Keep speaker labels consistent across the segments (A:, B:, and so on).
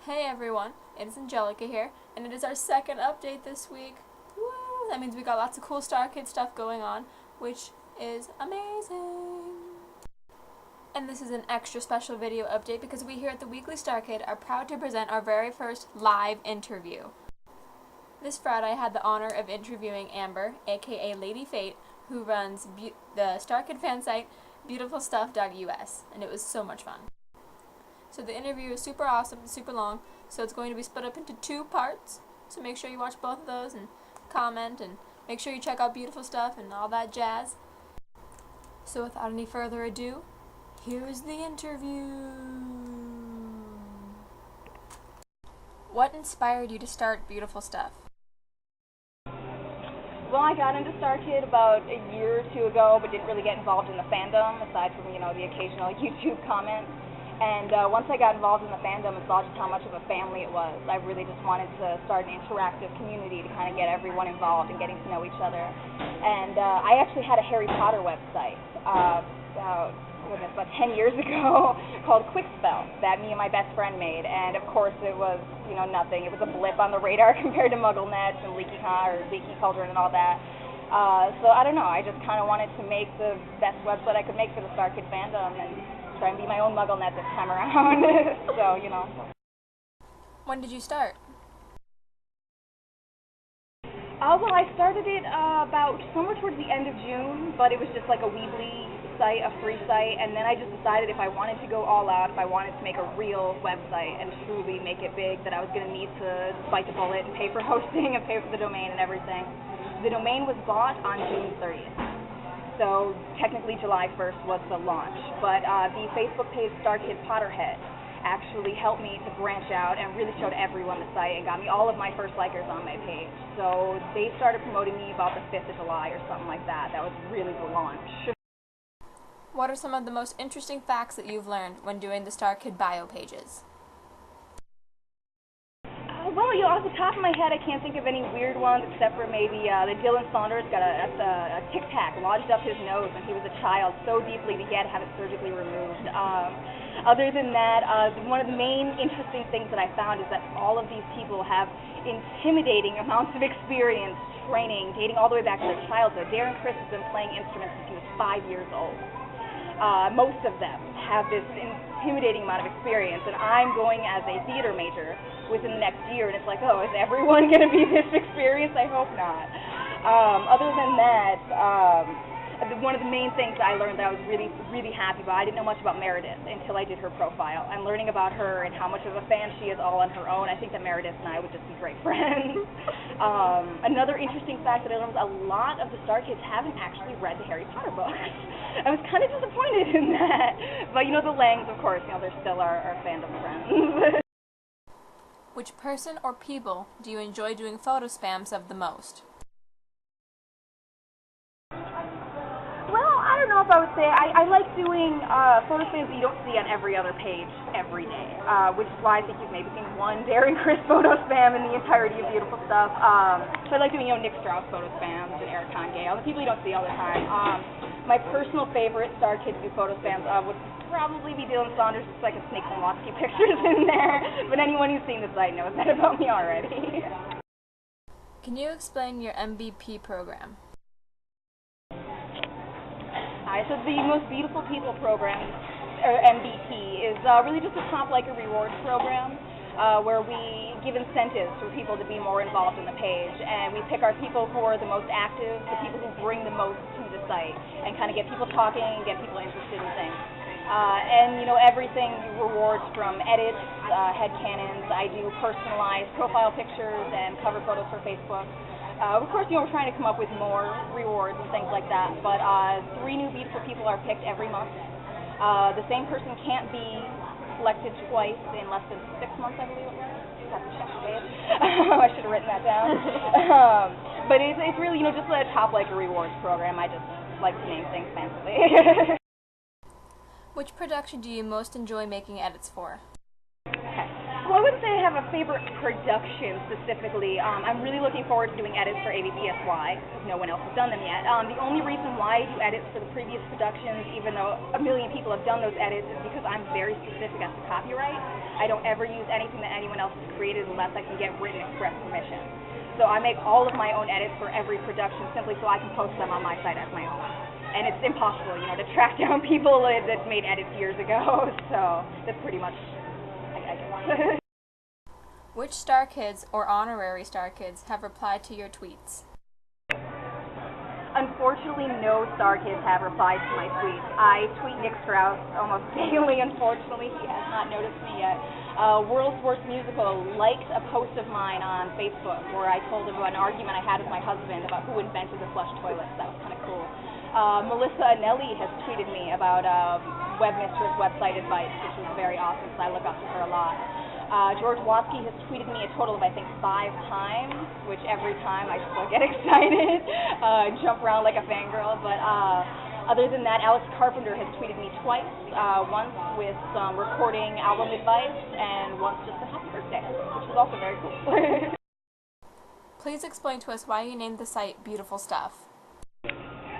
A: Hey everyone, it's Angelica here, and it is our second update this week. Woo! That means we got lots of cool StarKid stuff going on, which is amazing. And this is an extra special video update because we here at the Weekly StarKid are proud to present our very first live interview. This Friday I had the honor of interviewing Amber, aka Lady Fate, who runs the StarKid fansite beautifulstuff.us, and it was so much fun. So the interview is super awesome, super long, so it's going to be split up into 2 parts. So make sure you watch both of those and comment, and make sure you check out Beautiful Stuff and all that jazz. So without any further ado, here's the interview. What inspired you to start Beautiful Stuff?
B: Well, I got into StarKid about a year or 2 ago, but didn't really get involved in the fandom, aside from, the occasional YouTube comments. And once I got involved in the fandom and saw just how much of a family it was, I really just wanted to start an interactive community to kind of get everyone involved and getting to know each other. And I actually had a Harry Potter website about 10 years ago called Quickspell that me and my best friend made. And of course it was, nothing. It was a blip on the radar compared to MuggleNet and Leaky Cauldron and all that. So I don't know, I just kind of wanted to make the best website I could make for the StarKid fandom and try and be my own MuggleNet this time around. So,
A: When did you start?
B: Well, I started it about somewhere towards the end of June, but it was just like a Weebly site, a free site, and then I just decided if I wanted to go all out, if I wanted to make a real website and truly make it big, that I was going to need to bite the bullet and pay for hosting and pay for the domain and everything. The domain was bought on June 30th. So technically July 1st was the launch, but the Facebook page StarKid Potterhead actually helped me to branch out and really showed everyone the site and got me all of my first likers on my page. So they started promoting me about the 5th of July or something like that. That was really the launch.
A: What are some of the most interesting facts that you've learned when doing the StarKid bio pages?
B: Well, off the top of my head, I can't think of any weird ones except for maybe that Dylan Saunders got a Tic Tac lodged up his nose when he was a child so deeply that he had to have it surgically removed. Other than that, one of the main interesting things that I found is that all of these people have intimidating amounts of experience, training, dating all the way back to their childhood. Darren Criss has been playing instruments since he was 5 years old. Most of them have this intimidating amount of experience, and I'm going as a theater major within the next year, and it's like, oh, is everyone going to be this experienced? I hope not. Other than that, one of the main things that I learned that I was really, really happy about, I didn't know much about Meredith until I did her profile. I'm learning about her and how much of a fan she is all on her own. I think that Meredith and I would just be great friends. Another interesting fact that I learned was a lot of the StarKids haven't actually read the Harry Potter books. I was kind of disappointed in that. But, the Langs, of course, they're still our fandom friends.
A: Which person or people do you enjoy doing photo spams of the most?
B: I don't know if I would say I like doing photo spams that you don't see on every other page every day, which is why I think you've maybe seen one Darren Criss photo spam in the entirety of Beautiful Stuff. So I like doing Nick Strauss photo spams and Eric Gale, the people you don't see all the time. My personal favorite StarKid to do photo spams of would probably be Dylan Saunders, just so I can sneak some Watsky pictures in there. But anyone who's seen the site knows that about me already.
A: Can you explain your MVP program?
B: So the Most Beautiful People program, or MBP, is really just a Top Liker rewards program where we give incentives for people to be more involved in the page, and we pick our people who are the most active, the people who bring the most to the site, and kind of get people talking and get people interested in things. And everything rewards from edits, headcanons. I do personalized profile pictures and cover photos for Facebook. Of course, we're trying to come up with more rewards and things like that, but 3 new beautiful people are picked every month. The same person can't be selected twice in less than 6 months, I believe it was. I have to check the date. I should have written that down. But it's really, just a Top Liker rewards program. I just like to name things fancily.
A: Which production do you most enjoy making edits for?
B: Well, I wouldn't say I have a favorite production specifically. I'm really looking forward to doing edits for ABPSY, because no one else has done them yet. The only reason why I do edits for the previous productions, even though a million people have done those edits, is because I'm very specific as to copyright. I don't ever use anything that anyone else has created unless I can get written express permission. So I make all of my own edits for every production simply so I can post them on my site as my own. And it's impossible, to track down people that made edits years ago. So that's pretty much, I guess.
A: Which StarKids or honorary StarKids have replied to your tweets?
B: Unfortunately, no StarKids have replied to my tweets. I tweet Nick Strauss almost daily, unfortunately. He has not noticed me yet. World Sports Musical liked a post of mine on Facebook where I told him about an argument I had with my husband about who invented the flush toilet. That was kind of cool. Melissa Anelli has tweeted me about webmistress website advice, which was very awesome, so I look up to her a lot. George Watsky has tweeted me a total of, I think, 5 times, which every time I still get excited, jump around like a fangirl. But other than that, Alex Carpenter has tweeted me twice, once with some recording album advice, and once just a happy birthday, which was also very cool.
A: Please explain to us why you named the site Beautiful Stuff.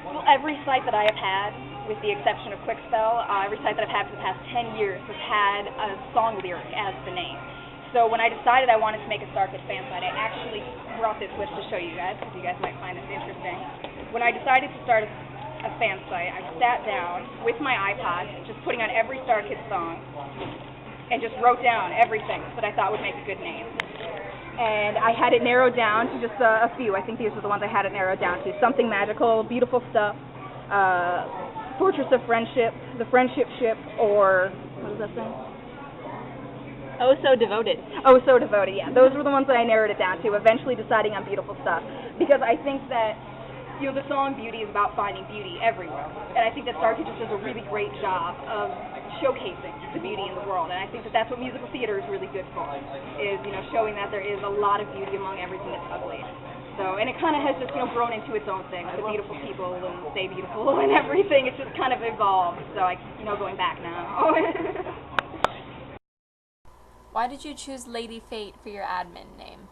B: Well, every site that I have had, with the exception of Quickspell, every site that I've had for the past 10 years has had a song lyric as the name. So when I decided I wanted to make a StarKid fan site, I actually brought this list to show you guys, because you guys might find this interesting. When I decided to start a fan site, I sat down with my iPod, just putting on every StarKid song, and just wrote down everything that I thought would make a good name. And I had it narrowed down to just a few. I think these are the ones I had it narrowed down to. Something Magical, Beautiful Stuff, Fortress of Friendship, The Friendship Ship, or, what was that saying?
C: Oh, So Devoted.
B: Oh, So Devoted, yeah. Those were the ones that I narrowed it down to, eventually deciding on Beautiful Stuff. Because I think that, the song Beauty is about finding beauty everywhere. And I think that StarKid just does a really great job of showcasing the beauty in the world. And I think that that's what musical theater is really good for, is, showing that there is a lot of beauty among everything that's ugly. So, and it kind of has just, grown into its own thing, the beautiful people and stay beautiful and everything. It's just kind of evolved. So, going back now.
A: Why did you choose Lady Fate for your admin name?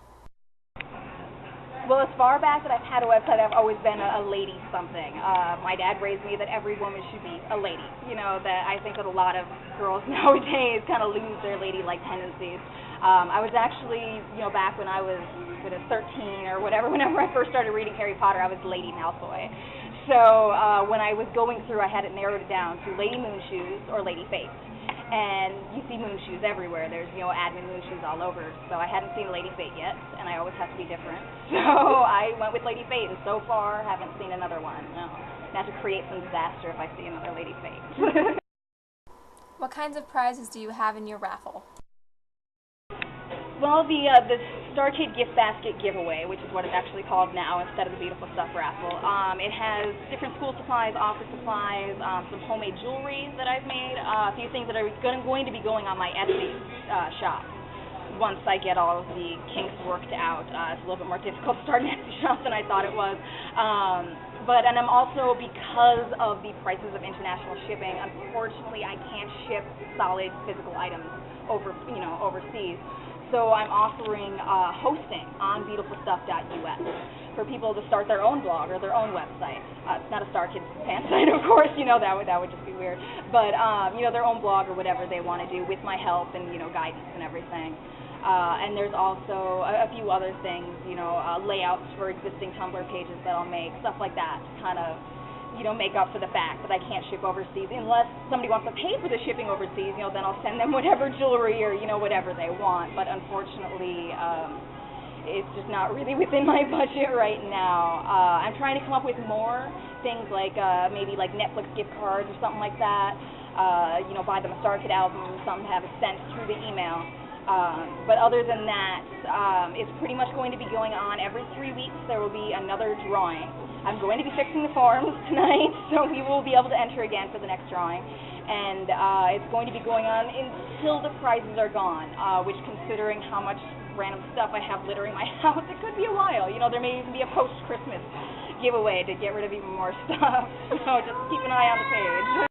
B: Well, as far back that I've had a website, I've always been a lady something. My dad raised me that every woman should be a lady. That I think that a lot of girls nowadays kind of lose their ladylike tendencies. I was actually, back when I was 13 or whatever, whenever I first started reading Harry Potter, I was Lady Malfoy. So when I was going through, I had it narrowed down to Lady Moonshoes or Lady Fate. And you see Moonshoes everywhere. There's, admin Moonshoes all over. So I hadn't seen Lady Fate yet, and I always have to be different. So I went with Lady Fate, and so far haven't seen another one. No. Not to create some disaster if I see another Lady Fate.
A: What kinds of prizes do you have in your raffle?
B: Well, the StarKid gift basket giveaway, which is what it's actually called now instead of the Beautiful Stuff raffle. It has different school supplies, office supplies, some homemade jewelry that I've made, a few things that are going to be going on my Etsy shop once I get all of the kinks worked out. It's a little bit more difficult to start an Etsy shop than I thought it was. And I'm also, because of the prices of international shipping, unfortunately I can't ship solid physical items overseas. So I'm offering hosting on beautifulstuff.us for people to start their own blog or their own website. It's not a StarKid fan site, of course, that would just be weird. But, their own blog or whatever they want to do with my help and, guidance and everything. And there's also a few other things, layouts for existing Tumblr pages that I'll make, stuff like that, to kind of, make up for the fact that I can't ship overseas. Unless somebody wants to pay for the shipping overseas, then I'll send them whatever jewelry or, whatever they want. But unfortunately, it's just not really within my budget right now. I'm trying to come up with more things like maybe like Netflix gift cards or something like that. Buy them a StarKid album or something to have it sent through the email. But other than that, it's pretty much going to be going on every 3 weeks. There will be another drawing. I'm going to be fixing the forms tonight, so we will be able to enter again for the next drawing. And it's going to be going on until the prizes are gone, which, considering how much random stuff I have littering my house, it could be a while. There may even be a post-Christmas giveaway to get rid of even more stuff. So just keep an eye on the page.